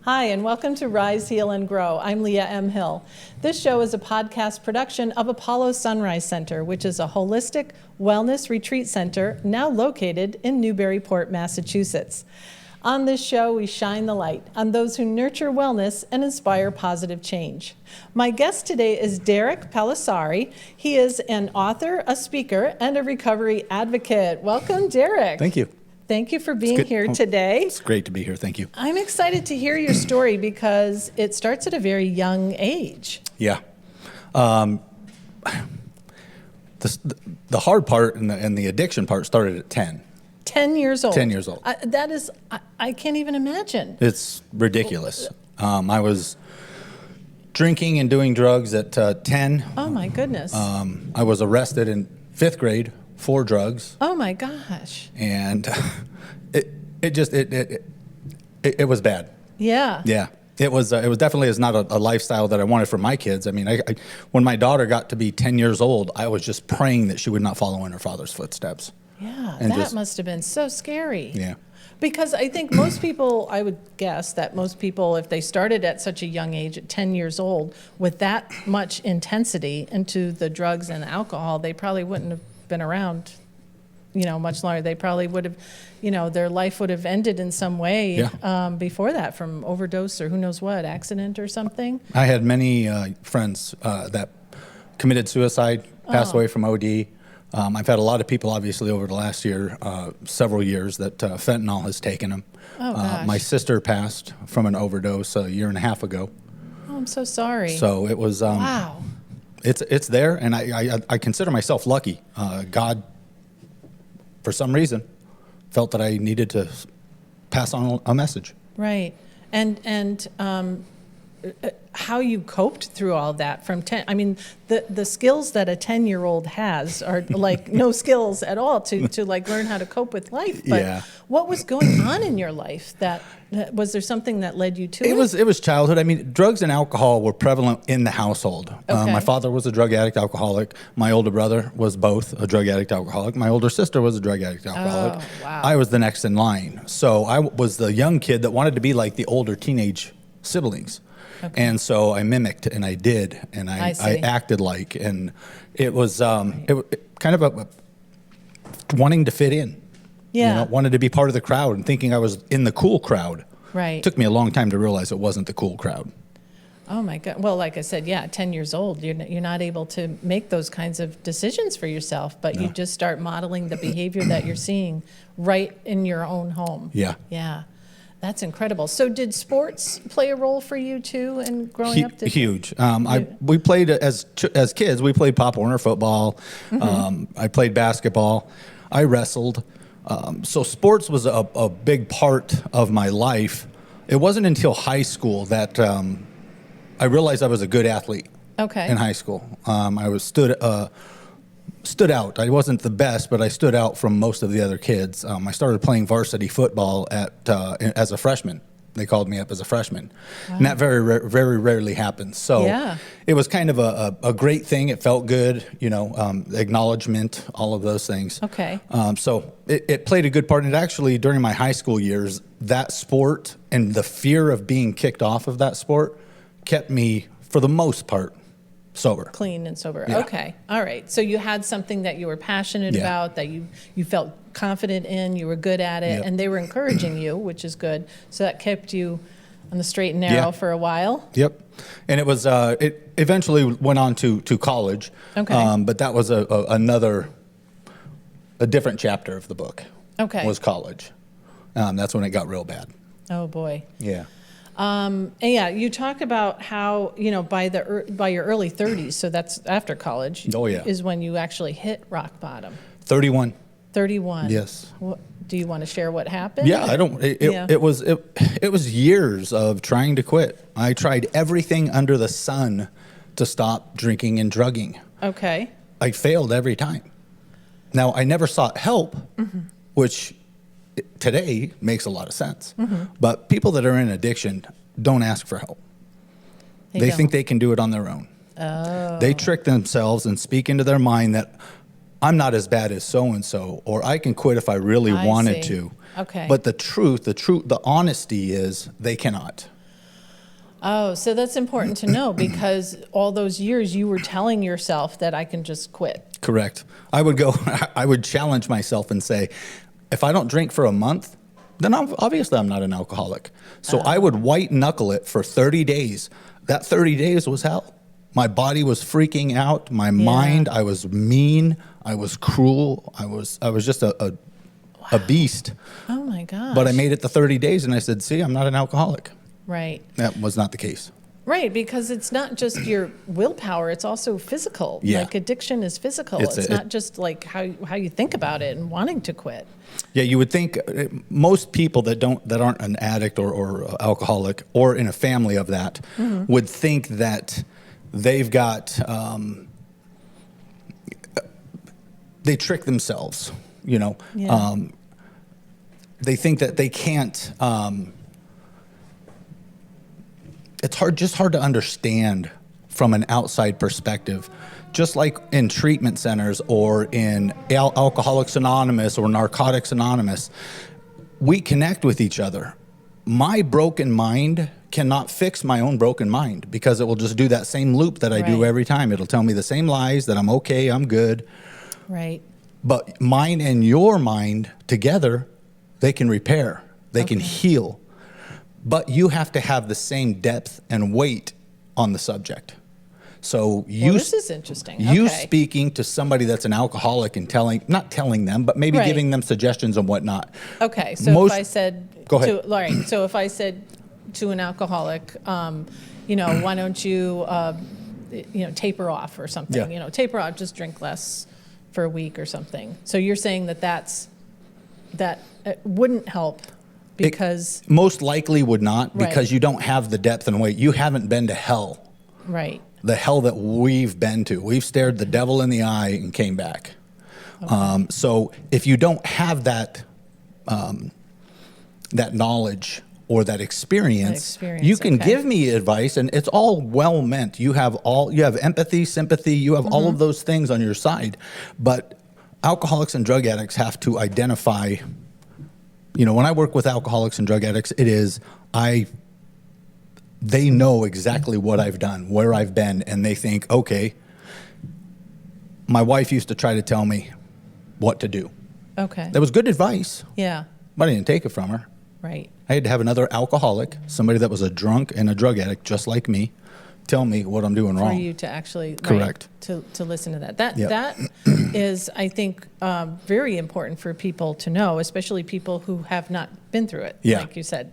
Hi, and welcome to Rise, Heal, and Grow. I'm Leah M. Hill. This show is a podcast production of Apollo Sunrise Center, which is a holistic wellness retreat center now located in Newburyport, Massachusetts. On this show, we shine the light on those who nurture wellness and inspire positive change. My guest today is Derek Palosaari. He is an author, a speaker, and a recovery advocate. Welcome, Derek. Thank you. Thank you for being here today. It's great to be here. Thank you. I'm excited to hear your story because it starts at a very young age. Yeah. The hard part and the addiction part started at 10. 10 years old. 10 years old. I can't even imagine. It's ridiculous. I was drinking and doing drugs at 10. Oh, my goodness. I was arrested in 5th grade for drugs. Oh, my gosh. And it was bad. Yeah. Yeah. It was definitely not a lifestyle that I wanted for my kids. I mean, when my daughter got to be 10 years old, I was just praying that she would not follow in her father's footsteps. Yeah, and that must have been so scary. Yeah. Because I think most people, I would guess that most people, if they started at such a young age, at 10 years old, with that much intensity into the drugs and alcohol, they probably wouldn't have been around, much longer. They probably would have, their life would have ended in some way before that, from overdose or who knows what, accident or something. I had many friends that committed suicide, passed away from OD. I've had a lot of people, obviously, over the last year, several years, that fentanyl has taken them. Oh, gosh. My sister passed from an overdose a year and a half ago. Oh, I'm so sorry. So it was... wow. It's there, and I consider myself lucky. God, for some reason, felt that I needed to pass on a message. Right. And how you coped through all that from 10. I mean, the skills that a 10-year-old has are like no skills at all to like learn how to cope with life. But what was going on in your life? Was there something that led you to it? It was childhood. I mean, drugs and alcohol were prevalent in the household. Okay. My father was a drug addict, alcoholic. My older brother was both a drug addict, alcoholic. My older sister was a drug addict, alcoholic. Oh, wow. I was the next in line. So I was the young kid that wanted to be like the older teenage siblings. Okay. And so I mimicked, and I did, and I acted like, and it was kind of wanting to fit in. Yeah. Wanted to be part of the crowd and thinking I was in the cool crowd. Right. It took me a long time to realize it wasn't the cool crowd. Oh my God. Well, like I said, 10 years old, you're not able to make those kinds of decisions for yourself, but you just start modeling the behavior that you're seeing right in your own home. Yeah. Yeah. That's incredible. So did sports play a role for you too in growing up? Huge. We played as kids. We played Pop Warner football. Mm-hmm. I played basketball. I wrestled. So sports was a big part of my life. It wasn't until high school that I realized I was a good athlete. Okay. In high school, I was stood out. I wasn't the best, but I stood out from most of the other kids. I started playing varsity football as a freshman. They called me up as a freshman. Wow. And that very rarely happens. So it was kind of a great thing. It felt good, acknowledgement, all of those things. Okay. So it played a good part. And actually, during my high school years, that sport and the fear of being kicked off of that sport kept me, for the most part, sober. Clean and sober. Yeah. Okay. All right. So you had something that you were passionate about, that you felt confident in, you were good at it, and they were encouraging you, which is good. So that kept you on the straight and narrow for a while. Yep. And it was it eventually went on to college. Okay. But that was a different chapter of the book. Okay. Was college. That's when it got real bad. Oh boy. Yeah. And you talk about how, by your early 30s, so that's after college, is when you actually hit rock bottom. 31. 31. Yes. Do you want to share what happened? Yeah, I don't. It was years of trying to quit. I tried everything under the sun to stop drinking and drugging. Okay. I failed every time. Now, I never sought help, which today makes a lot of sense. But people that are in addiction don't ask for help. They think they can do it on their own. Oh. They trick themselves and speak into their mind that I'm not as bad as so-and-so, or I can quit if I really wanted to. Okay. But the honesty is they cannot. Oh, so that's important to know because all those years you were telling yourself that I can just quit. Correct. I would challenge myself and say, if I don't drink for a month, then obviously I'm not an alcoholic. So I would white knuckle it for 30 days. That 30 days was hell. My body was freaking out. My mind, I was mean. I was cruel. I was just a beast. Oh my gosh. But I made it the 30 days and I said, see, I'm not an alcoholic. Right. That was not the case. Right, because it's not just your willpower, it's also physical. Yeah. Like addiction is physical. It's not just like how you think about it and wanting to quit. Yeah, you would think most people that aren't an addict or alcoholic or in a family of that would think that they've got they trick themselves, you know. Yeah. They think that they can't. It's hard to understand from an outside perspective. Just like in treatment centers or in Alcoholics Anonymous or Narcotics Anonymous, we connect with each other. My broken mind cannot fix my own broken mind because it will just do that same loop that I do every time. It'll tell me the same lies that I'm okay, I'm good. Right. But mine and your mind together, they can repair, they can heal. But you have to have the same depth and weight on the subject. So this is interesting. You speaking to somebody that's an alcoholic and not telling them, but maybe giving them suggestions and whatnot. Okay, so if I said, go ahead. Laurie, so if I said to an alcoholic, why don't you, taper off or something, taper off, just drink less for a week or something. So you're saying that wouldn't help because... It most likely would not because you don't have the depth and weight. You haven't been to hell. Right. The hell that we've been to. We've stared the devil in the eye and came back. Okay. So if you don't have that that knowledge or that experience you can give me advice, and it's all well meant. You have empathy, sympathy, you have all of those things on your side. But alcoholics and drug addicts have to identify. When I work with alcoholics and drug addicts, they know exactly what I've done, where I've been, and they think, okay, my wife used to try to tell me what to do. Okay. That was good advice. Yeah. But I didn't take it from her. Right. I had to have another alcoholic, somebody that was a drunk and a drug addict just like me, tell me what I'm doing wrong. For you to actually... Correct. To listen to that. That is, I think, very important for people to know, especially people who have not been through it, like you said.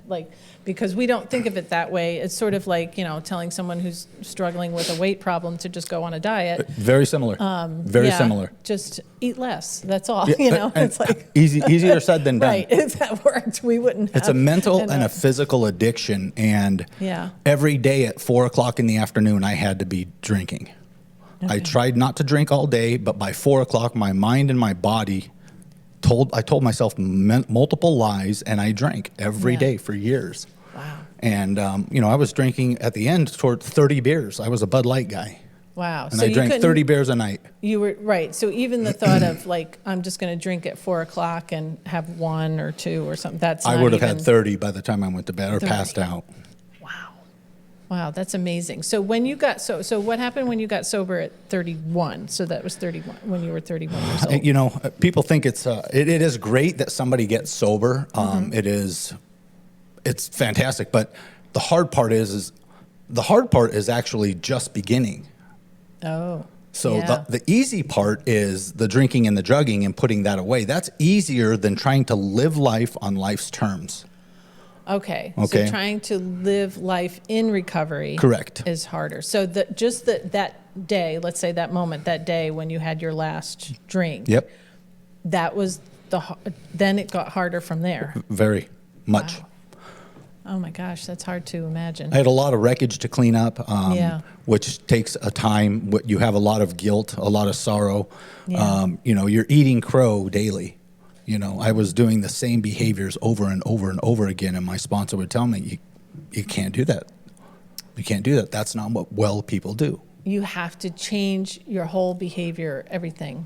Because we don't think of it that way. It's sort of like, telling someone who's struggling with a weight problem to just go on a diet. Very similar. Very similar. Just eat less. That's all. It's like easier said than done. Right. If that worked, we wouldn't have. It's a mental and a physical addiction. And every day at 4:00 in the afternoon, I had to be drinking. Okay. I tried not to drink all day, but by 4:00, my mind and my body I told myself multiple lies, and I drank every day for years. Wow. And, I was drinking at the end toward 30 beers. I was a Bud Light guy. Wow. And I drank 30 beers a night. You were right. So even the thought of I'm just going to drink at 4:00 and have 1 or 2 or something, I would have had 30 by the time I went to bed or 30. Passed out. Wow, that's amazing. So when you got so what happened when you got sober at 31? So that was 31 when you were 31 years old. People think it is great that somebody gets sober. It's fantastic, but the hard part is actually just beginning. Oh. So the easy part is the drinking and the drugging and putting that away. That's easier than trying to live life on life's terms. Okay. So trying to live life in recovery is harder. So that day, let's say that moment, that day when you had your last drink. Yep. That was then it got harder from there. Very much. Wow. Oh my gosh, that's hard to imagine. I had a lot of wreckage to clean up, which takes a time. You have a lot of guilt, a lot of sorrow. Yeah. You're eating crow daily. I was doing the same behaviors over and over and over again, and my sponsor would tell me, you can't do that. You can't do that. That's not what well people do. You have to change your whole behavior, everything.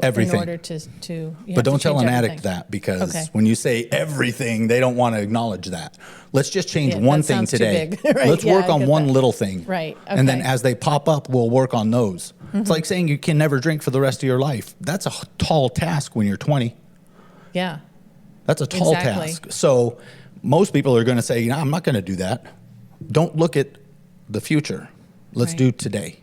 Everything. In order to you have But don't to tell change an everything. addict that, because Okay. when you say everything, they don't want to acknowledge that. Let's just change Yeah, one that thing sounds too today. big. Right, Let's yeah, work I on get one that. little thing. Right, And then okay. as they pop up, we'll work on those. It's like saying you can never drink for the rest of your life. That's a tall task when you're 20. Yeah. That's a tall Exactly. task. So most people are going to say, I'm not going to do that. Don't look at the future. Let's Right. do today.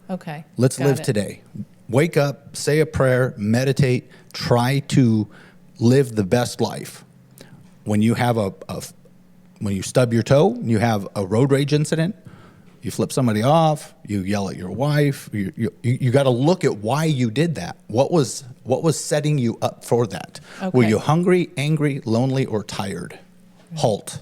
Okay. Let's Got live it. today. Wake up, say a prayer, meditate, try to live the best life. When you have when you stub your toe, you have a road rage incident, you flip somebody off, you yell at your wife, you got to look at why you did that. What was setting you up for that? Okay. Were you hungry, angry, lonely, or tired? Halt.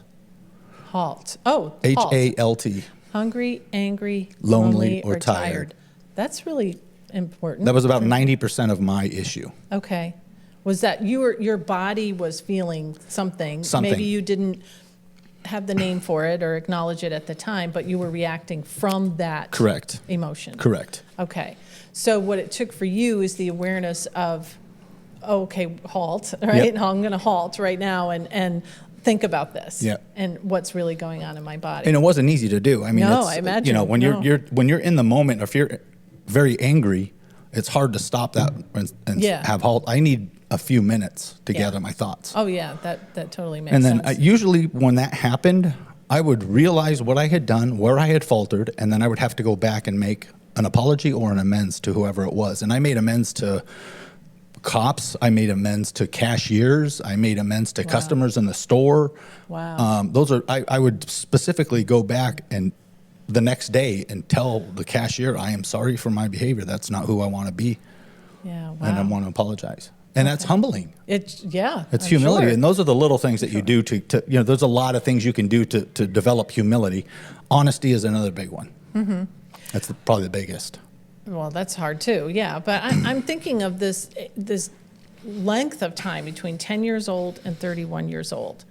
Halt. Oh, halt. H-A-L-T. Hungry, angry, Lonely, or or tired. That's really important. That was about 90% of my issue. Okay. Was that your body was feeling something? Something. Maybe you didn't have the name for it or acknowledge it at the time, but you were reacting from that Correct. emotion. Correct. Okay. So what it took for you is the awareness of, okay, halt, right? Yep. I'm going to halt right now and think about this. Yep. And what's really going on in my body. And it wasn't easy to do. I mean, No, it's, I imagine. when No. you're in the moment, if you're very angry, it's hard to stop that and Yeah. have halt. I need a few minutes to Yeah. gather my thoughts. Oh, yeah, that totally makes And then sense. usually when that happened, I would realize what I had done, where I had faltered, and then I would have to go back and make an apology or an amends to whoever it was. And I made amends to cops. I made amends to cashiers. I made amends to customers in the store. Wow. Those are, I would specifically go back and the next day and tell the cashier, I am sorry for my behavior. That's not who I want to be. Yeah, wow. And I want to apologize. And that's humbling. It's It's I'm humility. sure. And those are the little things that you do to there's a lot of things you can do to develop humility. Honesty is another big one. Mm-hmm. That's probably the biggest. Well, that's hard too. Yeah, but I'm thinking of this length of time between 10 years old and 31 years old.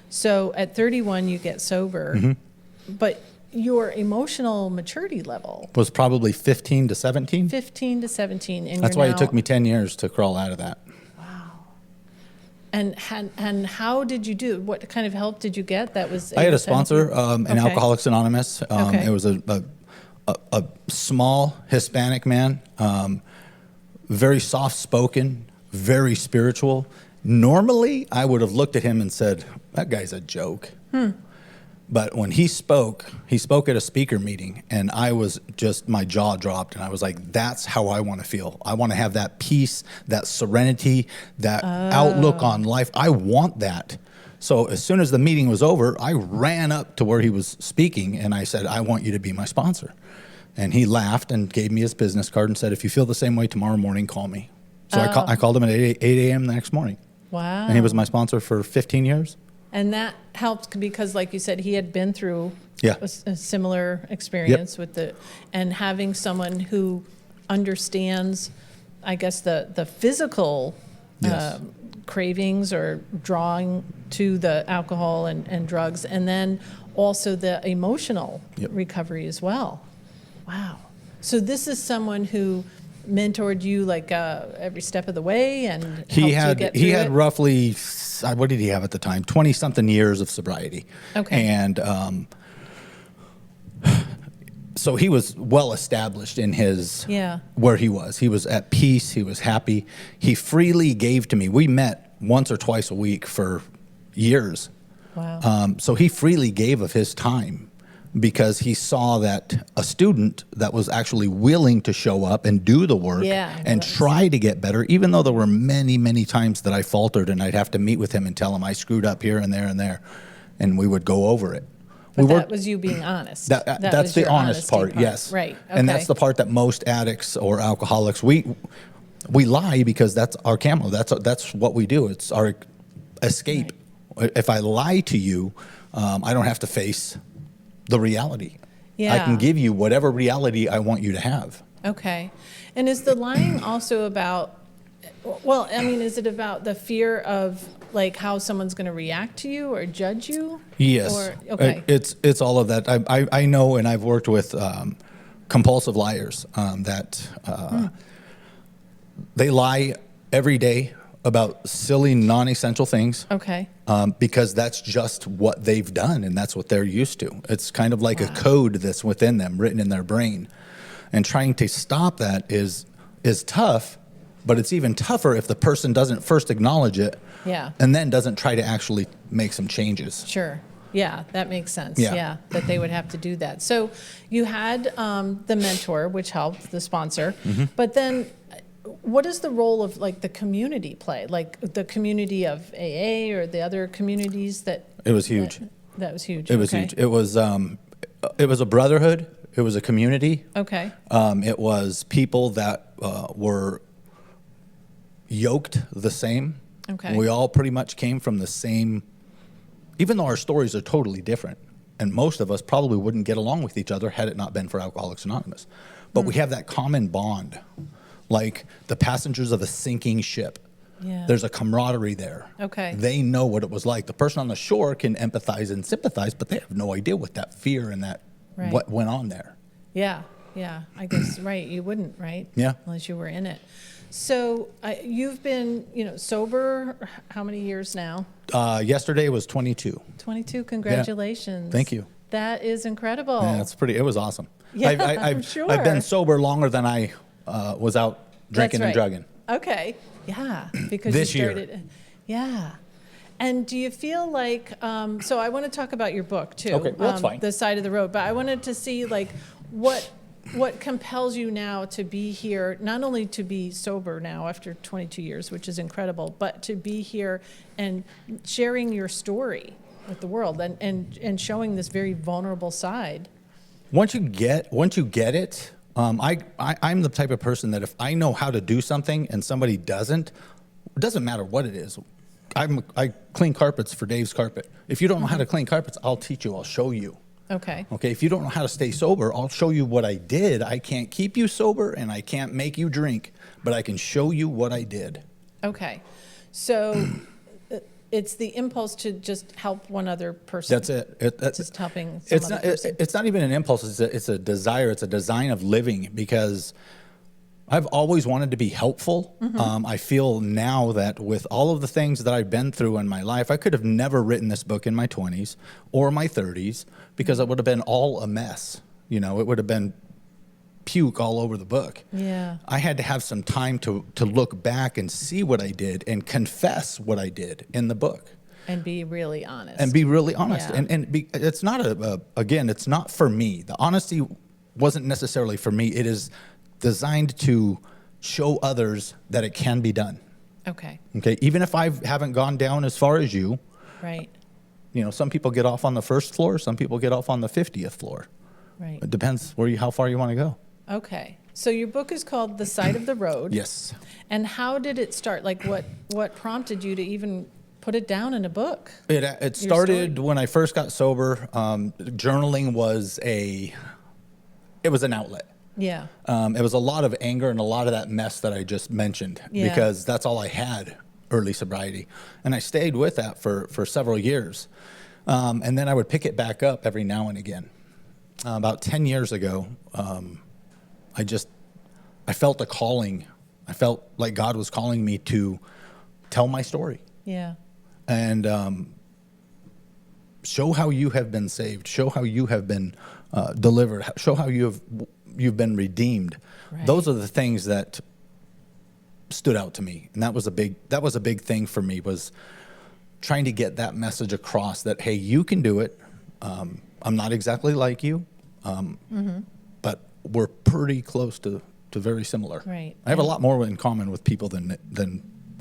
So at 31 you get sober, Mm-hmm. but your emotional maturity level Was probably 15 to 17. 15 to 17, and That's you're why now, it took me 10 years to crawl out of that. And how did you do? What kind of help did you get? That was I had able a to help sponsor you? in Okay. Alcoholics Anonymous. Okay. It was a small Hispanic man, very soft-spoken, very spiritual. Normally, I would have looked at him and said, that guy's a joke. But when he spoke at a speaker meeting, and I was just, my jaw dropped, and I was like, that's how I want to feel. I want to have that peace, that serenity, that outlook on life. I want that. So as soon as the meeting was over, I ran up to where he was speaking, and I said, I want you to be my sponsor. And he laughed and gave me his business card and said, if you feel the same way tomorrow morning, call me. So I called him at 8 a.m. the next morning. Wow. And he was my sponsor for 15 years. And that helped because, like you said, he had been through Yeah. a similar experience with and having someone who understands, I guess, the physical Yes. cravings or drawing to the alcohol and drugs, and then also the emotional Yep. recovery as well. Wow. So this is someone who mentored you like every step of the way and helped He you had get he through had it? roughly, what did he have at the time? 20-something years of sobriety. Okay. And so he was well established in his Yeah. where he was. He was at peace. He was happy. He freely gave to me. We met once or twice a week for years. Wow. So he freely gave of his time because he saw that a student that was actually willing to show up and do the work Yeah, and that's- try to get better, even though there were many, many times that I faltered and I'd have to meet with him and tell him I screwed up here and there and there, and we would go over it. But we that was you being honest. that's was the your honest honesty part, yes. Right. And okay. that's the part that most addicts or alcoholics, we lie because that's our camo. That's what we do. It's our escape. If I lie to you, I don't have to face the reality. I can Yeah. give you whatever reality I want you to have. Okay. And is the lying also about, well, I mean, is it about the fear of like how someone's going to react to you or judge you? Yes. Or, okay. It's all of that. I know, and I've worked with compulsive liars that They lie every day about silly, non-essential things. Okay. Because that's just what they've done and that's what they're used to. It's kind of like a code that's within them, written in their brain. And trying to stop that is tough, but it's even tougher if the person doesn't first acknowledge it and then doesn't try to actually make some changes. Sure. Yeah, that makes sense. Yeah. That they would have to do that. So you had the mentor, which helped, the sponsor, but then what is the role of like the community play? Like the community of AA or the other communities that... It was huge. That was huge. It was huge. It was a brotherhood. It was a community. Okay. It was people that were yoked the same. Okay. We all pretty much came from the same, even though our stories are totally different. And most of us probably wouldn't get along with each other had it not been for Alcoholics Anonymous. But we have that common bond. Like the passengers of a sinking ship. Yeah. There's a camaraderie there. Okay. They know what it was like. The person on the shore can empathize and sympathize, but they have no idea what that fear and that what went on there. Yeah. I guess, right. You wouldn't, right? Yeah. Unless you were in it. So you've been, sober how many years now? Yesterday was 22. 22. Congratulations. Yeah. Thank you. That is incredible. Yeah, it was awesome. Yeah, I'm sure. I've been sober longer than I was out drinking and drugging. Okay. Yeah. Because this you started. year. Yeah. And do you feel like, so I want to talk about your book too. Okay, well, that's fine. The Side of the Road, but I wanted to see like what compels you now to be here, not only to be sober now after 22 years, which is incredible, but to be here and sharing your story with the world and showing this very vulnerable side. Once you get it, I'm the type of person that if I know how to do something and somebody doesn't, it doesn't matter what it is. I clean carpets for Dave's Carpet. If you don't know how to clean carpets, I'll teach you. I'll show you. Okay. Okay. If you don't know how to stay sober, I'll show you what I did. I can't keep you sober and I can't make you drink, but I can show you what I did. Okay. So it's the impulse to just help one other person. That's it. That's just helping some other person. It's not even an impulse. It's a desire. It's a design of living because I've always wanted to be helpful. I feel now that with all of the things that I've been through in my life, I could have never written this book in my 20s or my 30s because it would have been all a mess. It would have been puke all over the book. Yeah. I had to have some time to look back and see what I did and confess what I did in the book. And be really honest. Yeah. It's not it's not for me. The honesty wasn't necessarily for me. It is designed to show others that it can be done. Okay. Even if I haven't gone down as far as you. Right. Some people get off on the first floor. Some people get off on the 50th floor. Right. It depends how far you want to go. Okay. So your book is called The Side of the Road. Yes. And how did it start? Like what prompted you to even put it down in a book? It started when I first got sober. Journaling was an outlet. Yeah. It was a lot of anger and a lot of that mess that I just mentioned because that's all I had early sobriety. And I stayed with that for several years. And then I would pick it back up every now and again. About 10 years ago, I felt a calling. I felt like God was calling me to tell my story. Yeah. And show how you have been saved. Show how you have been delivered. Show how you've been redeemed. Right. Those are the things that stood out to me, and that was a big thing for me, was trying to get that message across that, hey, you can do it. I'm not exactly like you, but we're pretty close to very similar. Right. I have a lot more in common with people than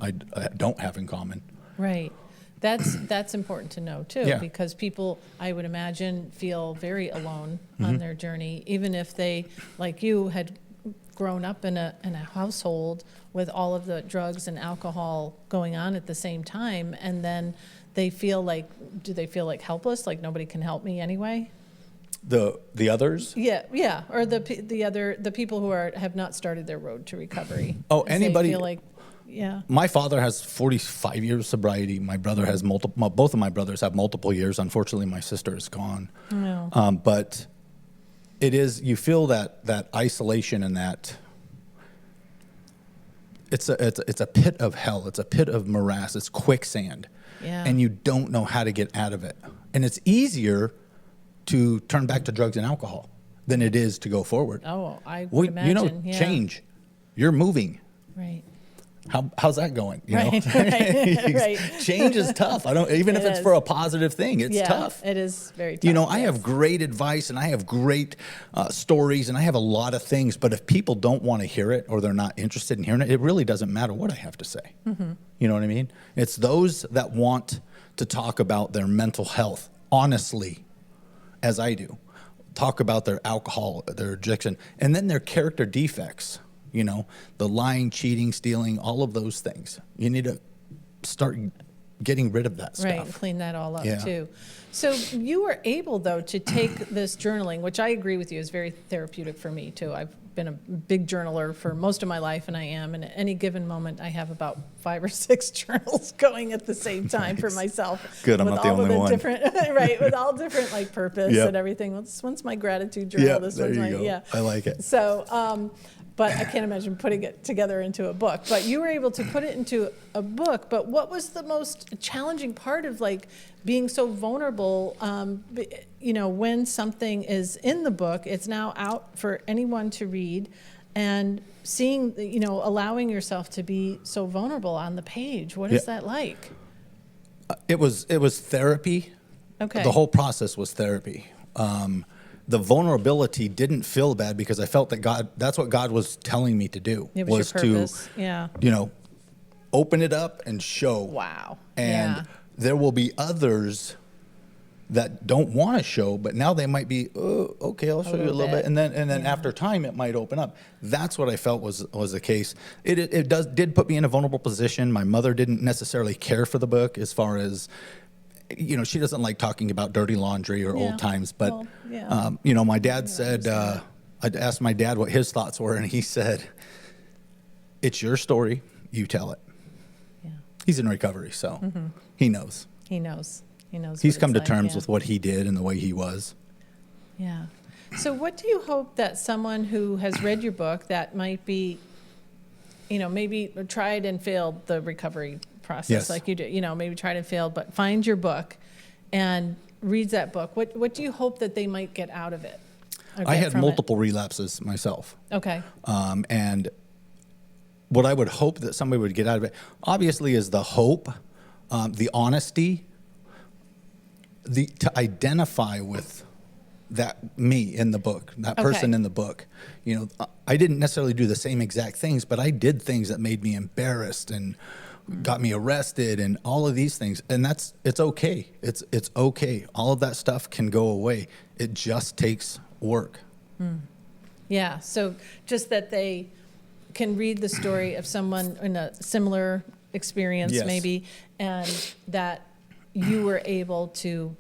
I don't have in common. Right. That's important to know too, because people, I would imagine, feel very alone on their journey, even if they, like you, had grown up in a household with all of the drugs and alcohol going on at the same time, and then do they feel like helpless, like nobody can help me anyway? The others? Yeah, or the people who have not started their road to recovery. Oh, anybody feel like. Yeah. My father has 45 years sobriety. My brother has both of my brothers have multiple years. Unfortunately, my sister is gone. No. But you feel that isolation and that it's a pit of hell. It's a pit of morass. It's quicksand. Yeah. And you don't know how to get out of it. And it's easier to turn back to drugs and alcohol than it is to go forward. Oh, I would imagine. You know, yeah. change. You're moving. Right. How's that going? You know? Right. Change is tough. Even if it's for a positive thing, it's tough. It is very tough. You know, I have great advice and I have great stories and I have a lot of things, but if people don't want to hear it or they're not interested in hearing it, it really doesn't matter what I have to say. Mm-hmm. You know what I mean? It's those that want to talk about their mental health honestly, as I do, talk about their alcohol, their addiction, and then their character defects. You know, the lying, cheating, stealing, all of those things. You need to start getting rid of that stuff. Right, clean that all up too. So you were able, though, to take this journaling, which I agree with you is very therapeutic for me too. I've been a big journaler for most of my life, and I am. And at any given moment, I have about 5 or 6 journals going at the same time for myself. Good, I'm not the only one. Right, with all different like purpose and everything. Well, this one's my gratitude journal. This one's my I like it. So. But I can't imagine putting it together into a book. But you were able to put it into a book. But what was the most challenging part of like being so vulnerable? You know, when something is in the book, it's now out for anyone to read, and seeing, you know, allowing yourself to be so vulnerable on the page. What is that like? It was therapy. Okay. The whole process was therapy. The vulnerability didn't feel bad because I felt that that's what God was telling me to do. It was your purpose. You know, open it up and show. Wow. And there will be others that don't want to show, but now they might be, oh, okay, I'll show you a little bit. And then after time, it might open up. That's what I felt was the case. It did put me in a vulnerable position. My mother didn't necessarily care for the book as far as, you know, she doesn't like talking about dirty laundry or old times, but, you know, my dad said, I'd asked my dad what his thoughts were, and he said, it's your story, you tell it. Yeah. He's in recovery, so he knows. He knows. He's come to terms with what he did and the way he was. Yeah. So what do you hope that someone who has read your book that might be, you know, maybe tried and failed the recovery process like you did, you know, maybe tried and failed, but finds your book and reads that book, what do you hope that they might get out of it? I had multiple relapses myself. Okay. And what I would hope that somebody would get out of it, obviously, is the hope, the honesty, to identify with that me in the book, that person in the book. You know, I didn't necessarily do the same exact things, but I did things that made me embarrassed and got me arrested and all of these things. And it's okay. It's okay. All of that stuff can go away. It just takes work. Yeah. So just that they can read the story of someone in a similar experience maybe, and that you were able to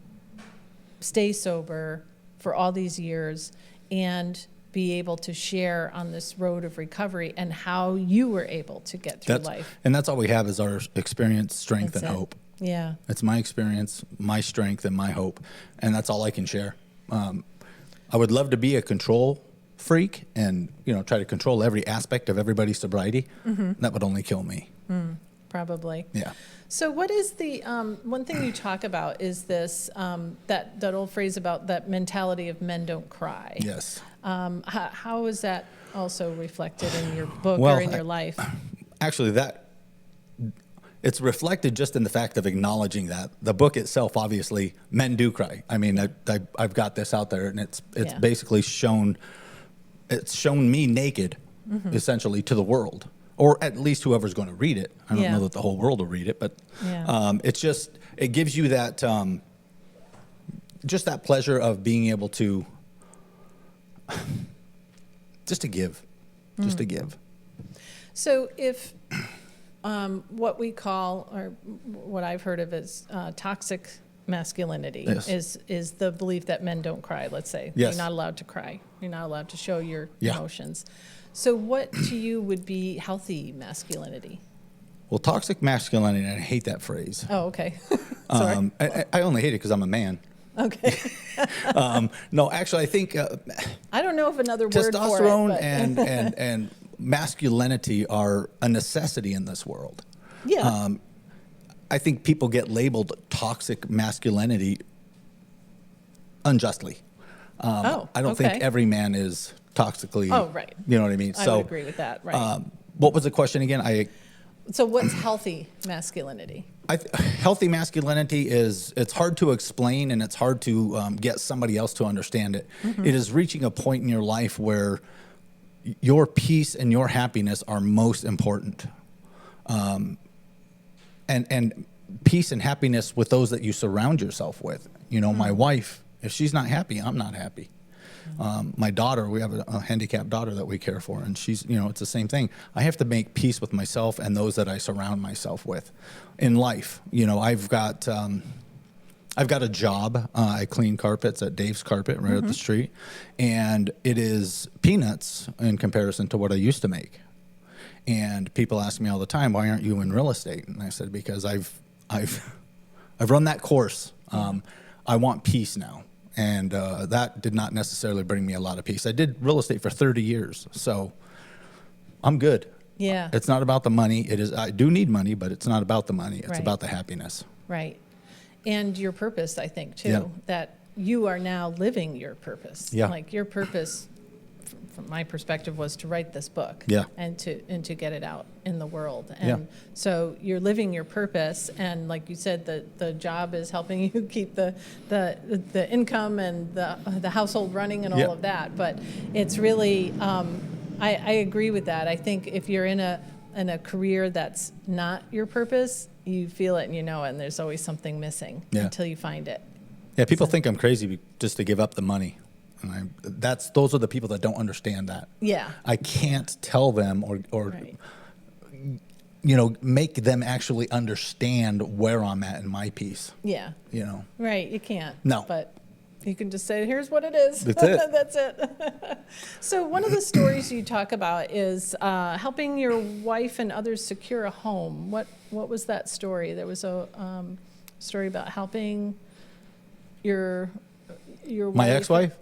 stay sober for all these years and be able to share on this road of recovery and how you were able to get through life. And that's all we have is our experience, strength, and hope. Yeah. It's my experience, my strength, and my hope. And that's all I can share. I would love to be a control freak and, you know, try to control every aspect of everybody's sobriety. That would only kill me. Probably. Yeah. So what is the, one thing you talk about is this, that old phrase about that mentality of men don't cry. Yes. How is that also reflected in your book or in your life? Actually, it's reflected just in the fact of acknowledging that. The book itself, obviously, men do cry. I mean, I've got this out there, and it's basically shown me naked, essentially, to the world. Or at least whoever's going to read it. I don't know that the whole world will read it, but it gives you that, just that pleasure of being able to, just to give. So if what we call, or what I've heard of as toxic masculinity is the belief that men don't cry, let's say. You're not allowed to cry. You're not allowed to show your emotions. So what to you would be healthy masculinity? Well, toxic masculinity, and I hate that phrase. Oh, okay. Sorry. I only hate it because I'm a man. Okay. No, actually, I think I don't know if another word for it. Testosterone and masculinity are a necessity in this world. Yeah. I think people get labeled toxic masculinity unjustly. I don't okay. think every man is toxically. Oh, right. You know what I mean? I would agree with that. Right. What was the question again? So what's healthy masculinity? Healthy masculinity is, it's hard to explain and it's hard to get somebody else to understand it. Mm-hmm. It is reaching a point in your life where your peace and your happiness are most important. And peace and happiness with those that you surround yourself with. You know, my wife, if she's not happy, I'm not happy. My daughter, we have a handicapped daughter that we care for, and she's, you know, it's the same thing. I have to make peace with myself and those that I surround myself with in life. You know, I've got a job. I clean carpets at Dave's Carpet right up the street, and it is peanuts in comparison to what I used to make. And people ask me all the time, why aren't you in real estate? And I said, because I've run that course. I want peace now. And that did not necessarily bring me a lot of peace. I did real estate for 30 years, so I'm good. Yeah. It's not about the money. It is. I do need money, but it's not about the money. It's Right. about the happiness. Right. And your purpose, I think, too, Yeah. that you are now living your purpose. Yeah. Like your purpose, from my perspective, was to write this book. Yeah. And to get it out in the world. And Yeah. so you're living your purpose, and like you said, the job is helping you keep the income and the household running and all Yeah. of that. But it's really, I agree with that. I think if you're in a career that's not your purpose, you feel it and you know it, and there's always something missing Yeah. until you find it. Yeah, people think I'm crazy just to give up the money. And those are the people that don't understand that. Yeah. I can't tell them or Right. you know, make them actually understand where I'm at in my piece. Yeah. You know. Right. You can't. No. But you can just say, here's what it is. That's it. That's it. So one of the stories you talk about is helping your wife and others secure a home. What was that story? There was a story about helping your My wife. ex-wife?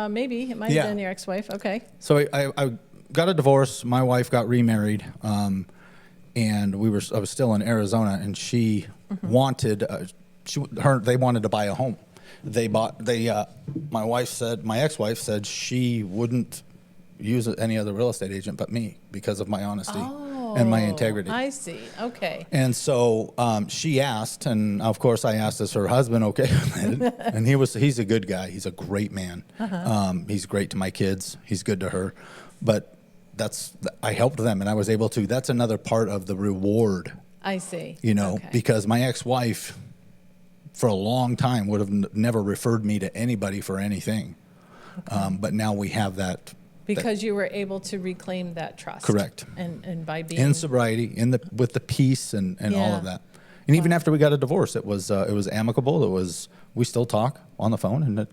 Maybe. It might Yeah. have been your ex-wife. Okay. So I got a divorce. My wife got remarried, and I was still in Arizona, and she wanted they wanted to buy a home. My ex-wife said she wouldn't use any other real estate agent but me because of my honesty and my integrity. I see. Okay. And so she asked, and of course I asked, is her husband okay with it? And he's a good guy. He's a great man. He's great to my kids. He's good to her. But I helped them, and I was able to. That's another part of the reward. I see. You know, Okay. because my ex-wife for a long time would have never referred me to anybody for anything. But now we have that. Because you were able to reclaim that trust. Correct. And by being In sobriety, with the peace and all Yeah. of that. And even after we got a divorce, it was amicable. We still talk on the phone, and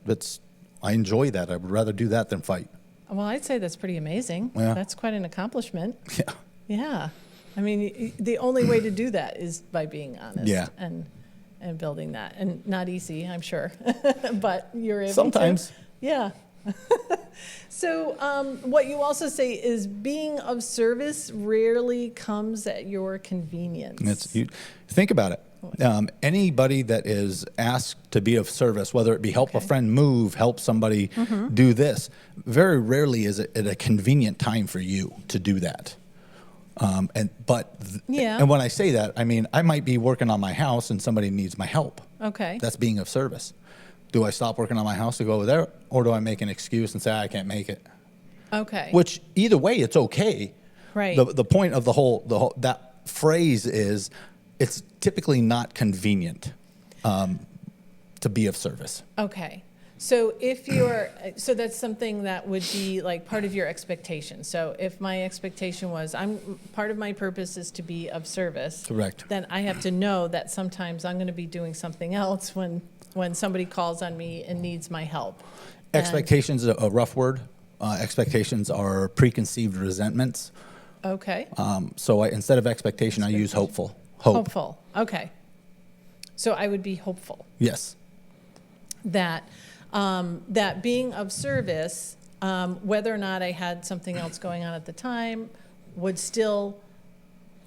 I enjoy that. I would rather do that than fight. Well, I'd say that's pretty amazing. Yeah. That's quite an accomplishment. Yeah. Yeah. I mean, the only way to do that is by being honest. Yeah. And building that. And not easy, I'm sure. But you're able Sometimes. to. Yeah. So what you also say is being of service rarely comes at your convenience. Think about it. Anybody that is asked to be of service, whether it be help a friend move, help somebody do this, very rarely is it at a convenient time for you to do that. And when I say that, I mean, I might be working on my house and somebody needs my help. Okay. That's being of service. Do I stop working on my house to go over there, or do I make an excuse and say I can't make it? Okay. Which either way, it's okay. Right. The point of the whole that phrase is, it's typically not convenient to be of service. Okay. So so that's something that would be like part of your expectation. So if my expectation was part of my purpose is to be of service. Correct. Then I have to know that sometimes I'm going to be doing something else when somebody calls on me and needs my help. Expectations is a rough word. Expectations are preconceived resentments. Okay. So instead of expectation, I use hopeful. Hope. Hopeful. Okay. So I would be hopeful Yes. that being of service, whether or not I had something else going on at the time, would still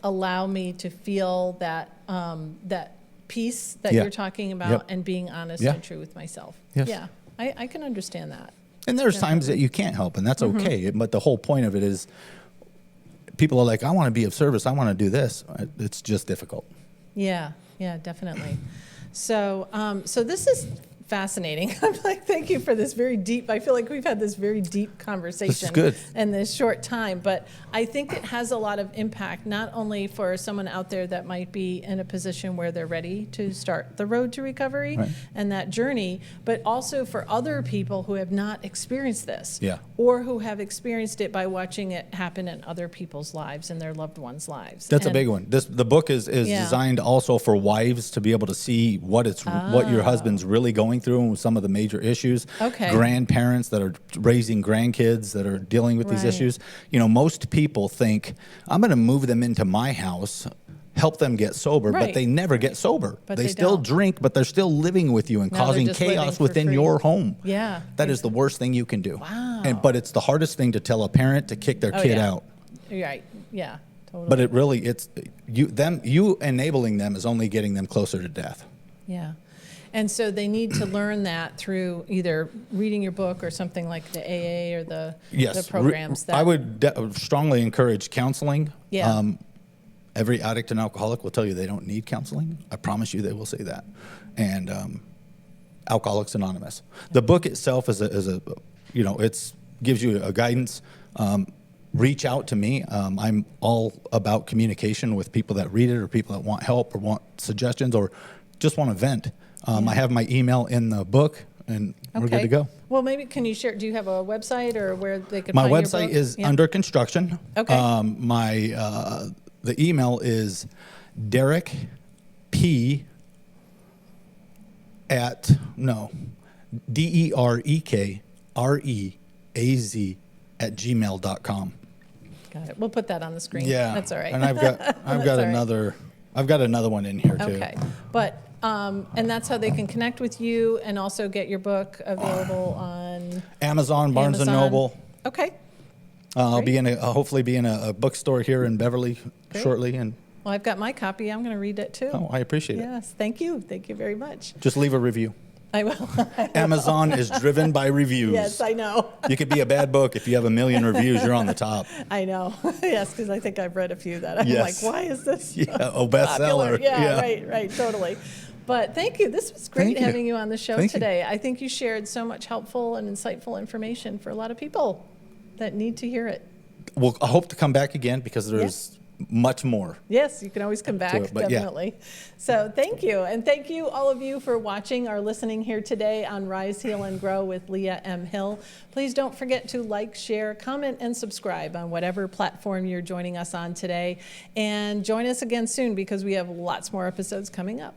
allow me to feel that that peace that you're talking about, and being honest and true with myself. Yes. Yeah, I can understand that. And there's times that you can't help, and that's okay. But the whole point of it is, people are like, I want to be of service. I want to do this. It's just difficult. Yeah, definitely. So, so this is fascinating. I'm like, thank you for this very deep. I feel like we've had this very deep conversation This is good. in this short time, but I think it has a lot of impact, not only for someone out there that might be in a position where they're ready to start the road to recovery and that journey, but also for other people who have not experienced this, or who have experienced it by watching it happen in other people's lives and their loved ones' lives. That's a big one. The book is designed also for wives to be able to see what your husband's really going through and some of the major issues. Grandparents that are raising grandkids that are dealing with these issues. You know, most people think, I'm going to move them into my house, help them get sober, but they never get sober. But they still drink, but they're still living with you and causing chaos within your home. That is the worst thing you can do. But it's the hardest thing to tell a parent to kick their kid out. Right. Yeah. Totally. But it's you enabling them is only getting them closer to death. Yeah. And so they need to learn that through either reading your book or something like the AA or the programs. I would strongly encourage counseling. Every addict and alcoholic will tell you they don't need counseling. I promise you they will say that. And Alcoholics Anonymous. The book itself is it gives you a guidance. Reach out to me. I'm all about communication with people that read it or people that want help or want suggestions or just want to vent. I have my email in the book, and we're good to go. Well, maybe can you share? Do you have a website or where they could my find your book? My website is under construction. The email is Derek P at DEREKREAZ Got it. We'll put that on the screen. Yeah, that's all right. And I've got another one in here too. Okay, but and that's how they can connect with you and also get your book available on Amazon, Barnes and Noble. Okay. I'll be hopefully be in a bookstore here in Beverly shortly. And well, I've got my copy. I'm going to read it too. Oh, I appreciate it. Yes, thank you. Thank you very much. Just leave a review. I will. Amazon is driven by reviews. Yes, I know. You could be a bad book. If you have 1 million reviews, you're on the top. I know. Yes, because I think I've read a few that I'm like, why is this bestseller. Yeah, right, totally. But thank you. This was great having you on the show today. I think you shared so much helpful and insightful information for a lot of people that need to hear it. Well, I hope to come back again because there's much more. Yes, you can always come back, definitely. So thank you. And thank you, all of you, for watching or listening here today on Rise, Heal, and Grow with Leah M. Hill. Please don't forget to like, share, comment, and subscribe on whatever platform you're joining us on today. And join us again soon because we have lots more episodes coming up.